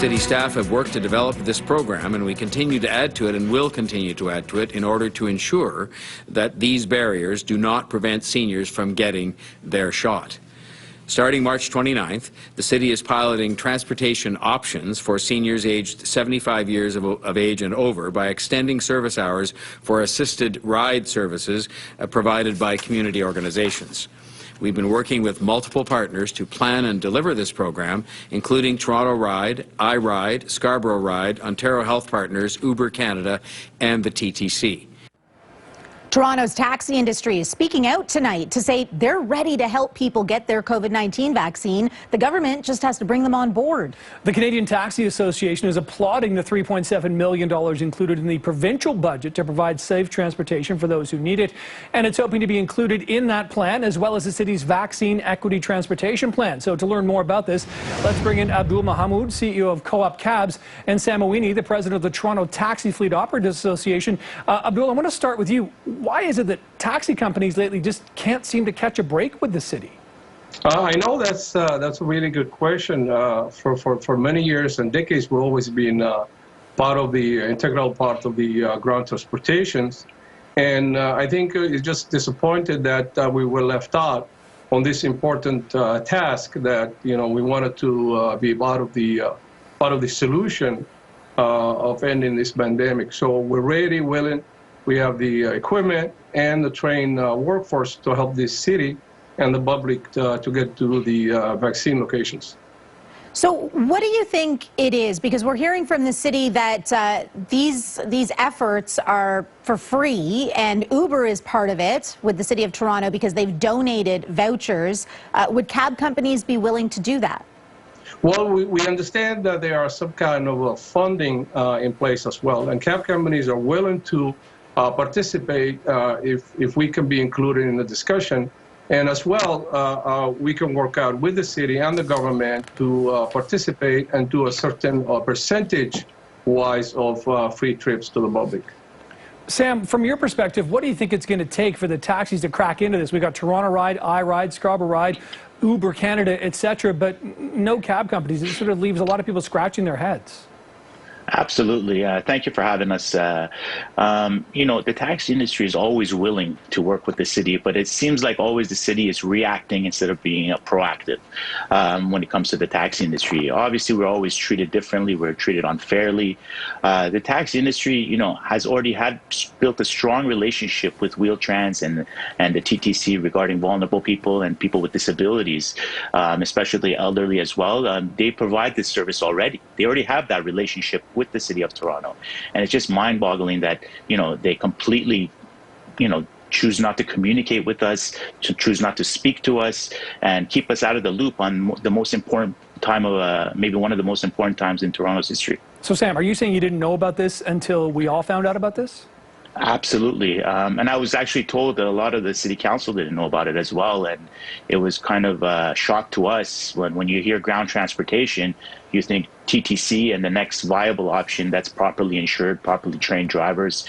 City staff have worked to develop this program, and we continue to add to it and will continue to add to it in order to ensure that these barriers do not prevent seniors from getting their shot. Starting March 29th, the City is piloting transportation options for seniors aged 75 years of age and over by extending service hours for assisted ride services provided by community organizations. We've been working with multiple partners to plan and deliver this program, including Toronto Ride, iRide, Scarborough Ride, Ontario Health Partners, Uber Canada, and the TTC. Toronto's taxi industry is speaking out tonight to say they're ready to help people get their COVID-19 vaccine. The government just has to bring them on board. The Canadian Taxi Association is applauding the $3.7 million included in the provincial budget to provide safe transportation for those who need it. And it's hoping to be included in that plan, as well as the city's vaccine equity transportation plan. So to learn more about this, let's bring in Abdul Mohamoud, CEO of Co-op Cabs, and Sam Moini, the president of the Toronto Taxi Fleet Operators Association. Abdul, I want to start with you. Why is it that taxi companies lately just can't seem to catch a break with the city? I know that's a really good question. For many years and decades, we've always been part of the integral part of the ground transportations, and I think it's just disappointed that we were left out on this important task that we wanted to be part of the solution of ending this pandemic. So we're ready, willing. We have the equipment and the trained workforce to help this city and the public to get to the vaccine locations. So what do you think it is? Because we're hearing from the city that these efforts are for free, and Uber is part of it with the City of Toronto because they've donated vouchers. Would cab companies be willing to do that? Well, we understand that there are some kind of funding in place as well, and cab companies are willing to participate if we can be included in the discussion. And as well, we can work out with the city and the government to participate and do a certain percentage-wise of free trips to the public. Sam, from your perspective, what do you think it's going to take for the taxis to crack into this? We got Toronto Ride, iRide, Scarborough Ride, Uber Canada, etc., but no cab companies. It sort of leaves a lot of people scratching their heads. Absolutely. Thank you for having us. The taxi industry is always willing to work with the city, but it seems like always the city is reacting instead of being proactive when it comes to the taxi industry. Obviously, we're always treated differently. We're treated unfairly. The taxi industry, has already built a strong relationship with Wheel-Trans and the TTC regarding vulnerable people and people with disabilities, especially elderly as well. They provide this service already. They already have that relationship with the City of Toronto, and it's just mind-boggling that they completely choose not to communicate with us, to choose not to speak to us, and keep us out of the loop on the most important time of maybe one of the most important times in Toronto's history. So Sam, are you saying you didn't know about this until we all found out about this? Absolutely. And I was actually told that a lot of the city council didn't know about it as well. And it was kind of a shock to us when you hear ground transportation, you think TTC and the next viable option that's properly insured, properly trained drivers,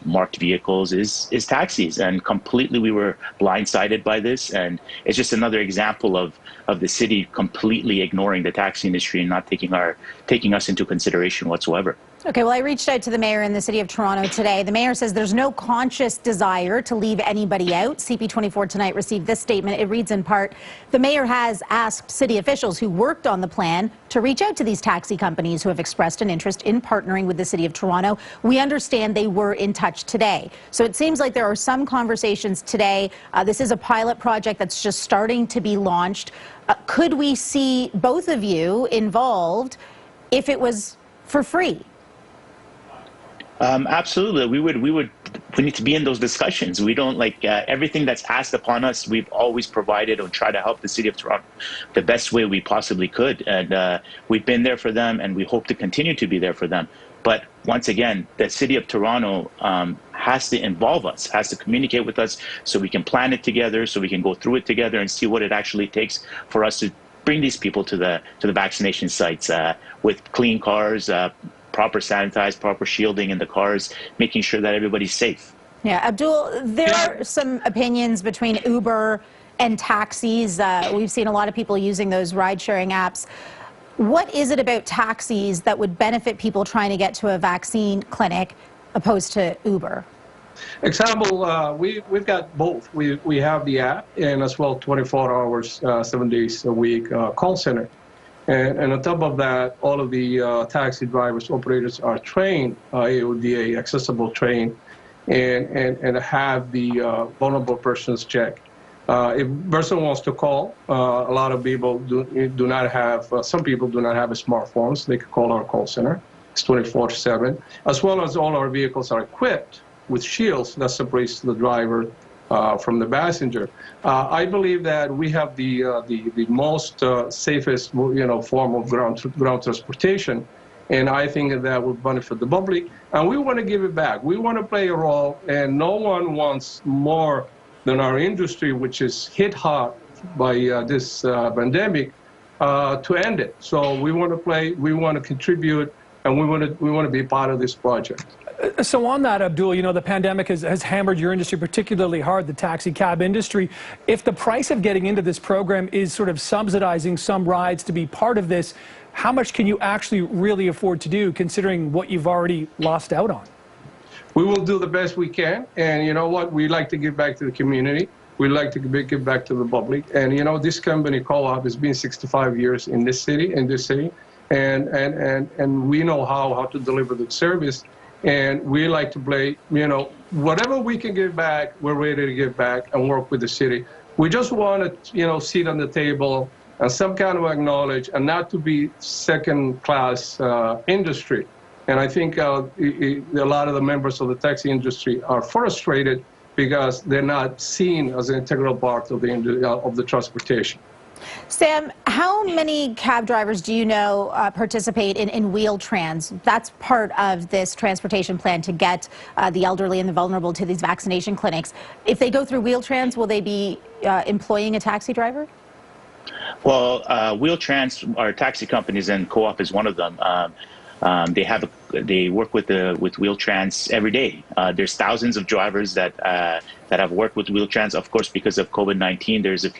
marked vehicles is taxis. And completely we were blindsided by this. And it's just another example of the city completely ignoring the taxi industry and not taking us into consideration whatsoever. Okay, well, I reached out to the mayor in the City of Toronto today. The mayor says there's no conscious desire to leave anybody out. CP24 Tonight received this statement. It reads in part, the mayor has asked city officials who worked on the plan to reach out to these taxi companies who have expressed an interest in partnering with the City of Toronto. We understand they were in touch today. So it seems like there are some conversations today. This is a pilot project that's just starting to be launched. Could we see both of you involved if it was for free? Absolutely. We need to be in those discussions. We don't everything that's asked upon us. We've always provided or tried to help the City of Toronto the best way we possibly could. And we've been there for them, and we hope to continue to be there for them. But once again, the City of Toronto has to involve us, has to communicate with us so we can plan it together, so we can go through it together and see what it actually takes for us to bring these people to the vaccination sites with clean cars, proper sanitized, proper shielding in the cars, making sure that everybody's safe. Yeah, Abdul, there are some opinions between Uber and taxis. We've seen a lot of people using those ride-sharing apps. What is it about taxis that would benefit people trying to get to a vaccine clinic opposed to Uber? Example, we've got both. We have the app and as well 24 hours, 7 days a week call center. And on top of that, all of the taxi drivers, operators are trained, AODA accessible trained, and have the vulnerable persons check. If a person wants to call, a lot of people do not have, some people do not have smartphones. They can call our call center. It's 24/7, as well as all our vehicles are equipped with shields that separates the driver from the passenger. I believe that we have the most safest, form of ground transportation, and I think that will benefit the public. And we want to give it back. We want to play a role, and no one wants more than our industry, which is hit hard by this pandemic, to end it. So we want to play, we want to contribute, and we want to be part of this project. So on that, Abdul, the pandemic has hammered your industry particularly hard, the taxi cab industry. If the price of getting into this program is sort of subsidizing some rides to be part of this, how much can you actually really afford to do, considering what you've already lost out on? We will do the best we can, and you know what? We like to give back to the community. We like to give back to the public. And this company, Co-op, has been 65 years in this city, and we know how to deliver the service. And we like to play, whatever we can give back, we're ready to give back and work with the city. We just want to, sit on the table and some kind of acknowledge, and not to be second-class industry. And I think a lot of the members of the taxi industry are frustrated because they're not seen as an integral part of the transportation. Sam, how many cab drivers do you know participate in Wheel-Trans? That's part of this transportation plan to get the elderly and the vulnerable to these vaccination clinics. If they go through Wheel-Trans, will they be employing a taxi driver? Well, Wheel-Trans are taxi companies, and Co-op is one of them. They work with Wheel-Trans every day. There's thousands of drivers that have worked with Wheel-Trans. Of course, because of COVID-19, there's a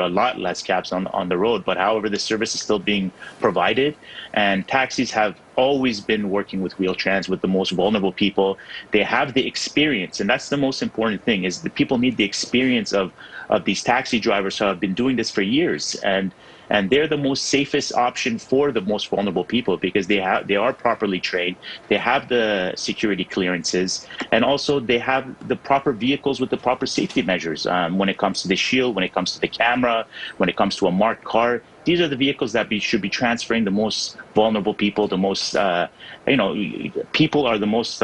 lot less cabs on the road. But however, the service is still being provided, and taxis have always been working with Wheel-Trans with the most vulnerable people. They have the experience, and that's the most important thing. Is the people need the experience of these taxi drivers who have been doing this for years, and they're the most safest option for the most vulnerable people because they are properly trained, they have the security clearances, and also they have the proper vehicles with the proper safety measures when it comes to the shield, when it comes to the camera, when it comes to a marked car. These are the vehicles that should be transferring the most vulnerable people, the most, people are the most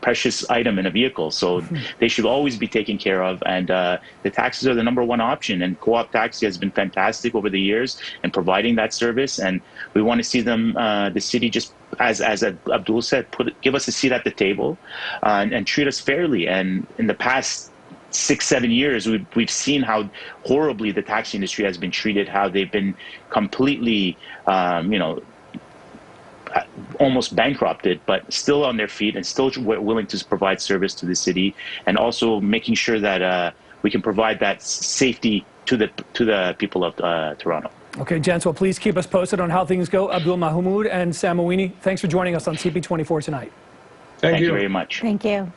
precious item in a vehicle. So they should always be taken care of. And the taxis are the #1 option. And Co-op Taxi has been fantastic over the years in providing that service. And we want to see them, the city, just as Abdul said, give us a seat at the table and treat us fairly. And in the past 6-7 years, we've seen how horribly the taxi industry has been treated, how they've been completely, almost bankrupted, but still on their feet and still willing to provide service to the city, and also making sure that we can provide that safety to the people of Toronto. Okay, gents, well, please keep us posted on how things go. Abdul Mohamoud and Sam Moini, thanks for joining us on CP24 Tonight. Thank you very much. Thank you.